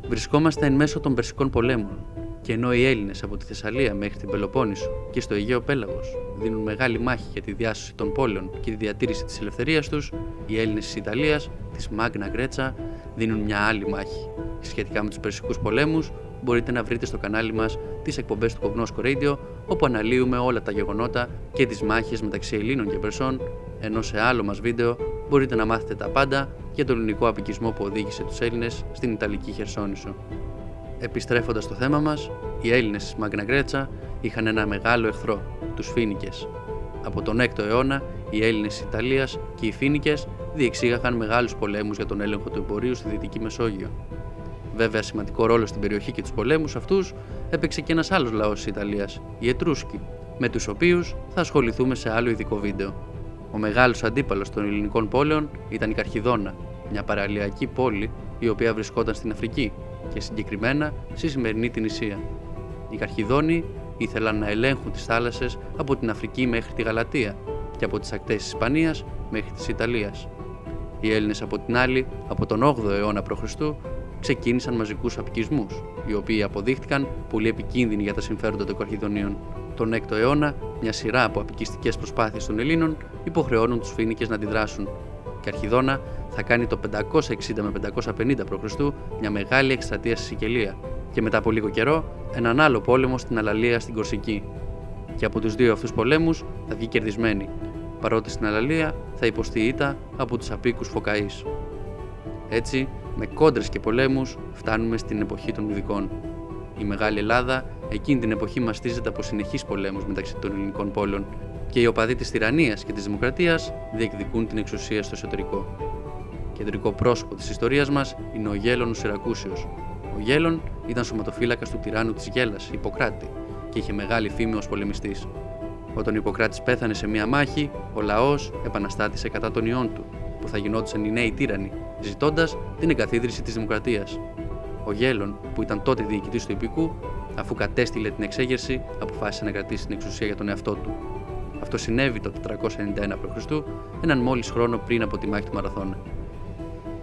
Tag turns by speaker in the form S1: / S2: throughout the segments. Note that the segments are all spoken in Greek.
S1: Βρισκόμαστε εν μέσω των Περσικών πολέμων, και ενώ οι Έλληνες από τη Θεσσαλία μέχρι την Πελοπόννησο και στο Αιγαίο Πέλαγος δίνουν μεγάλη μάχη για τη διάσωση των πόλεων και τη διατήρηση της ελευθερίας τους, οι Έλληνες της Ιταλίας, της Μάγνα Γκρέτσα, δίνουν μια άλλη μάχη. Σχετικά με τους Περσικούς πολέμους, μπορείτε να βρείτε στο κανάλι μας τις εκπομπές του Κογνώσκο Radio, όπου αναλύουμε όλα τα γεγονότα και τις μάχες μεταξύ Ελλήνων και Περσών, ενώ σε άλλο μας βίντεο μπορείτε να μάθετε τα πάντα για τον ελληνικό αποικισμό που οδήγησε τους Έλληνες στην Ιταλική Χερσόνησο. Επιστρέφοντας στο θέμα μας, οι Έλληνες της Μάγνα Γκρέτσα είχαν ένα μεγάλο εχθρό, τους Φοίνικες. Από τον 6ο αιώνα, οι Έλληνες της Ιταλίας και οι Φοίνικες διεξήγαγαν μεγάλους πολέμους για τον έλεγχο του εμπορίου στη Δυτική Μεσόγειο. Βέβαια, σημαντικό ρόλο στην περιοχή και τους πολέμους αυτούς έπαιξε και ένας άλλος λαός της Ιταλίας, οι Ετρούσκοι, με τους οποίους θα ασχοληθούμε σε άλλο ειδικό βίντεο. Ο μεγάλος αντίπαλος των ελληνικών πόλεων ήταν η Καρχιδόνα, μια παραλιακή πόλη η οποία βρισκόταν στην Αφρική και συγκεκριμένα στη σημερινή Τινησία. Οι Καρχιδόνοι ήθελαν να ελέγχουν τις θάλασσες από την Αφρική μέχρι τη Γαλατία και από τις ακτές της Ισπανίας μέχρι της Ιταλίας. Οι Έλληνες από την άλλη, από τον 8ο αιώνα π.Χ., ξεκίνησαν μαζικούς αποικισμούς, οι οποίοι αποδείχτηκαν πολύ επικίνδυνοι για τα συμφέροντα των Καρχιδονίων. Τον 6ο αιώνα, μια σειρά από αποικιστικές προσπάθειες των Ελλήνων υποχρεώνουν τους Φοίνικες να αντιδράσουν. Η Καρχιδόνα θα κάνει το 560 με 550 π.Χ. μια μεγάλη εκστρατεία στη Σικελία και μετά από λίγο καιρό έναν άλλο πόλεμο στην Αλαλία στην Κορσική. Και από τους δύο αυτούς πολέμους θα βγει κερδισμένη, παρότι στην Αλαλία θα υποστεί ήττα από τους απίκους Φωκαΐς. Έτσι, με κόντρες και πολέμους φτάνουμε στην εποχή των Ιδικών. Η Μεγάλη Ελλάδα εκείνη την εποχή μαστίζεται από συνεχείς πολέμους μεταξύ των ελληνικών πόλεων και οι οπαδοί της τυραννίας και της δημοκρατίας διεκδικούν την εξουσία στο εσωτερικό. Κεντρικό πρόσωπο της ιστορίας μας είναι ο Γέλων ο Σιρακούσιος. Ο Γέλων ήταν σωματοφύλακας του τυράννου της Γέλλας, Ιπποκράτη, και είχε μεγάλη φήμη ως πολεμιστής. Όταν ο Ιπποκράτης πέθανε σε μία μάχη, ο λαός επαναστάτησε κατά των ιών του, που θα γινόντουσαν οι νέοι τύραννοι, ζητώντας την εγκαθίδρυση της δημοκρατίας. Ο Γέλων, που ήταν τότε διοικητής του Ιππικού, αφού κατέστειλε την εξέγερση, αποφάσισε να κρατήσει την εξουσία για τον εαυτό του. Αυτό συνέβη το 491 π.Χ., έναν μόλις χρόνο πριν από τη μάχη του Μαραθώνα.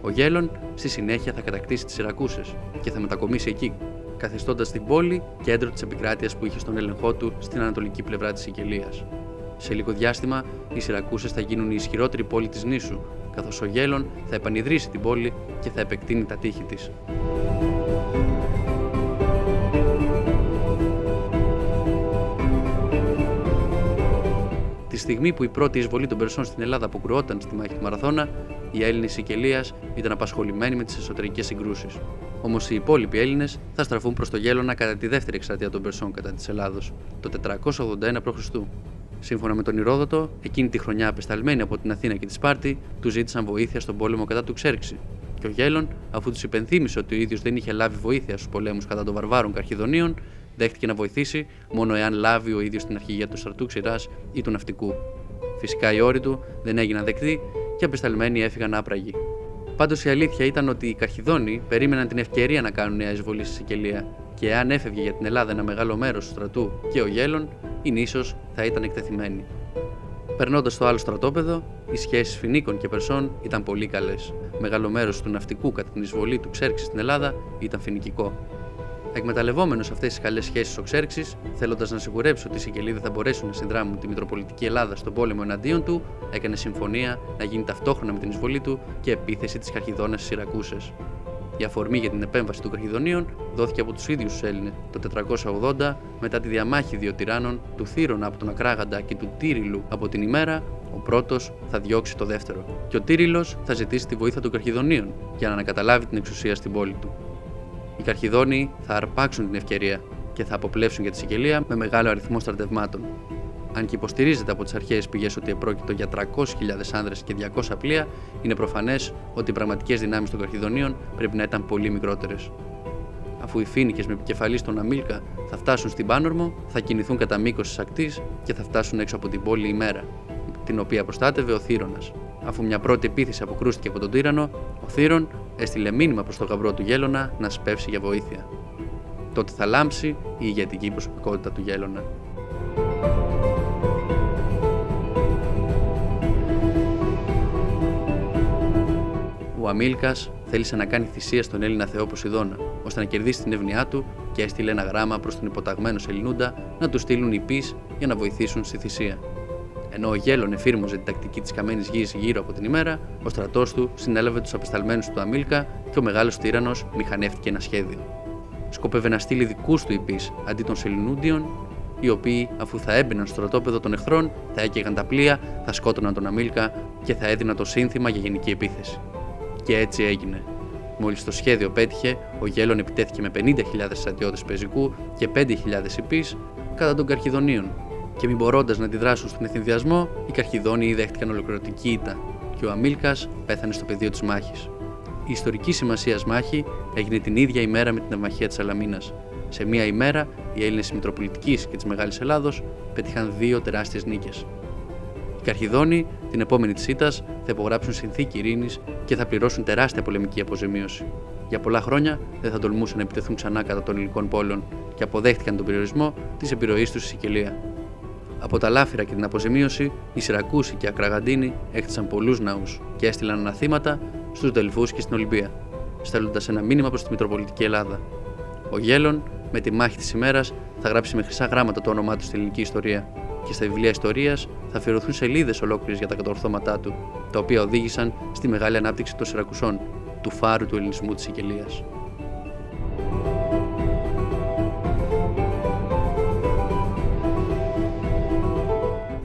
S1: Ο Γέλων στη συνέχεια θα κατακτήσει τις Σιρακούσες και θα μετακομίσει εκεί, καθιστώντας την πόλη κέντρο της επικράτειας που είχε στον έλεγχό του στην ανατολική πλευρά της Σικελίας. Σε λίγο διάστημα, οι Σιρακούσες θα γίνουν η ισχυρότερη πόλη της νήσου, καθώς ο Γέλων θα επανιδρύσει την πόλη και θα επεκτείνει τα τείχη της. Τη στιγμή που η πρώτη εισβολή των Περσών στην Ελλάδα αποκρουόταν στη μάχη του Μαραθώνα, οι Έλληνες της Σικελίας ήταν απασχολημένοι με τις εσωτερικές συγκρούσεις. Όμως οι υπόλοιποι Έλληνες θα στραφούν προς το Γέλωνα κατά τη δεύτερη εκστρατεία των Περσών κατά της Ελλάδος, το 481 π.Χ. Σύμφωνα με τον Ηρόδοτο, εκείνη τη χρονιά απεσταλμένοι από την Αθήνα και τη Σπάρτη του ζήτησαν βοήθεια στον πόλεμο κατά του Ξέρξη. Και ο Γέλων, αφού τους υπενθύμησε ότι ο ίδιος δεν είχε λάβει βοήθεια στους πολέμους κατά των βαρβάρων Καρχιδονίων, δέχτηκε να βοηθήσει μόνο εάν λάβει ο ίδιος την αρχηγία του στρατού Ξηράς ή του ναυτικού. Φυσικά οι όροι του δεν έγιναν δεκτοί και απεσταλμένοι έφυγαν άπραγοι. Πάντως η αλήθεια ήταν ότι οι Καρχιδόνοι περίμεναν την ευκαιρία να κάνουν νέα εισβολή στη Σικελία, και εάν έφευγε για την Ελλάδα ένα μεγάλο μέρος του στρατού και ο Γέλων, η νήσος θα ήταν εκτεθειμένη. Περνώντας στο άλλο στρατόπεδο, οι σχέσεις Φοινίκων και Περσών ήταν πολύ καλές. Μεγάλο μέρος του ναυτικού κατά την εισβολή του Ξέρξη στην Ελλάδα ήταν φοινικικό. Εκμεταλλευόμενος αυτές τις καλές σχέσεις ο Ξέρξης, θέλοντας να σιγουρέψει ότι οι Σικελοί δεν θα μπορέσουν να συνδράμουν τη Μητροπολιτική Ελλάδα στον πόλεμο εναντίον του, έκανε συμφωνία να γίνει ταυτόχρονα με την εισβολή του και επίθεση της Καρχιδόνας στις Σιρακούσες. Η αφορμή για την επέμβαση των Καρχιδονίων δόθηκε από τους ίδιους τους Έλληνες το 480 μετά τη διαμάχη δύο τυράννων, του Θήρονα από τον Ακράγαντα και του Τύριλου από την ημέρα. Ο πρώτος θα διώξει το δεύτερο, και ο Τύριλος θα ζητήσει τη βοήθεια των Καρχιδονίων για να ανακαταλάβει την εξουσία στην πόλη του. Οι Καρχιδόνιοι θα αρπάξουν την ευκαιρία και θα αποπλέψουν για τη Σικελία με μεγάλο αριθμό στρατευμάτων. Αν και υποστηρίζεται από τις αρχαίες πηγές ότι επρόκειτο για 300.000 άνδρες και 200 πλοία, είναι προφανές ότι οι πραγματικές δυνάμεις των Καρχιδονίων πρέπει να ήταν πολύ μικρότερες. Αφού οι Φοίνικες με επικεφαλής τον Αμίλκα θα φτάσουν στην Πάνορμο, θα κινηθούν κατά μήκος της ακτής και θα φτάσουν έξω από την πόλη η Μέρα, την οποία προστάτευε ο Θήρονας. Αφού μια πρώτη επίθεση αποκρούστηκε από τον τύραννο, ο Θήρον έστειλε μήνυμα προς τον γαμπρό του Γέλωνα να σπεύσει για βοήθεια. τότε θα λάμψει η ηγετική προσωπικότητα του Γέλωνα. Ο Αμίλκας θέλησε να κάνει θυσία στον Έλληνα θεό Ποσειδώνα, ώστε να κερδίσει την εύνοιά του και έστειλε ένα γράμμα προς τον υποταγμένο Σεληνούντα να του στείλουν ιππείς για να βοηθήσουν στη θυσία. Ενώ ο Γέλων εφήρμοζε την τακτική της καμένης γης γύρω από την ημέρα, ο στρατός του συνέλαβε τους απεσταλμένους του Αμίλκα και ο μεγάλος τύραννος μηχανεύτηκε ένα σχέδιο. Σκόπευε να στείλει δικούς του ιππείς αντί των Σεληνούντιων, οι οποίοι, αφού θα έμπαιναν στο στρατόπεδο των εχθρών, θα έκαιγαν τα πλοία, θα σκότωναν τον Αμίλκα και θα έδιναν το σύνθημα για γενική επίθεση. Και έτσι έγινε. Μόλις το σχέδιο πέτυχε, ο Γέλων επιτέθηκε με 50.000 στρατιώτες πεζικού και 5.000 ιππείς κατά των Καρχιδονίων. Και μην μπορώντας να αντιδράσουν στον εθνιδιασμό, οι Καρχιδόνιοι δέχτηκαν ολοκληρωτική ήττα και ο Αμίλκας πέθανε στο πεδίο της μάχης. Η ιστορική σημασίας μάχη έγινε την ίδια ημέρα με την ναυμαχία της Σαλαμίνας. Σε μία ημέρα, οι Έλληνες της Μητροπολιτικής και της Μεγάλης Ελλάδος πέτυχαν 2 τεράστιες νίκες. Οι Καρχιδόνιοι, την επόμενη της ήττας, θα υπογράψουν συνθήκη ειρήνης και θα πληρώσουν τεράστια πολεμική αποζημίωση. Για πολλά χρόνια δεν θα τολμούσαν να επιτεθούν ξανά κατά των ελληνικών πόλεων και αποδέχτηκαν τον περιορισμό της επιρροής τους στη Σικελία. Από τα Λάφυρα και την αποζημίωση, οι Σιρακούσοι και οι Ακραγαντίνοι έκτισαν πολλούς ναούς και έστειλαν αναθήματα στους Δελφούς και στην Ολυμπία, στέλνοντας ένα μήνυμα προς τη Μητροπολιτική Ελλάδα. Ο Γέλων, με τη μάχη της ημέρας, θα γράψει με χρυσά γράμματα το όνομά του στην ελληνική ιστορία και στα βιβλία ιστορίας θα αφιερωθούν σελίδες ολόκληρες για τα κατορθώματά του, τα οποία οδήγησαν στη μεγάλη ανάπτυξη των Σιρακουσών, του φάρου του ελληνισμού της Σικελίας.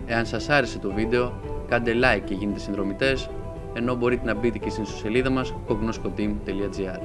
S1: Εάν σας άρεσε το βίντεο, κάντε like και γίνετε συνδρομητές, ενώ μπορείτε να μπείτε και στην ιστοσελίδα μας kognoskoteam.gr.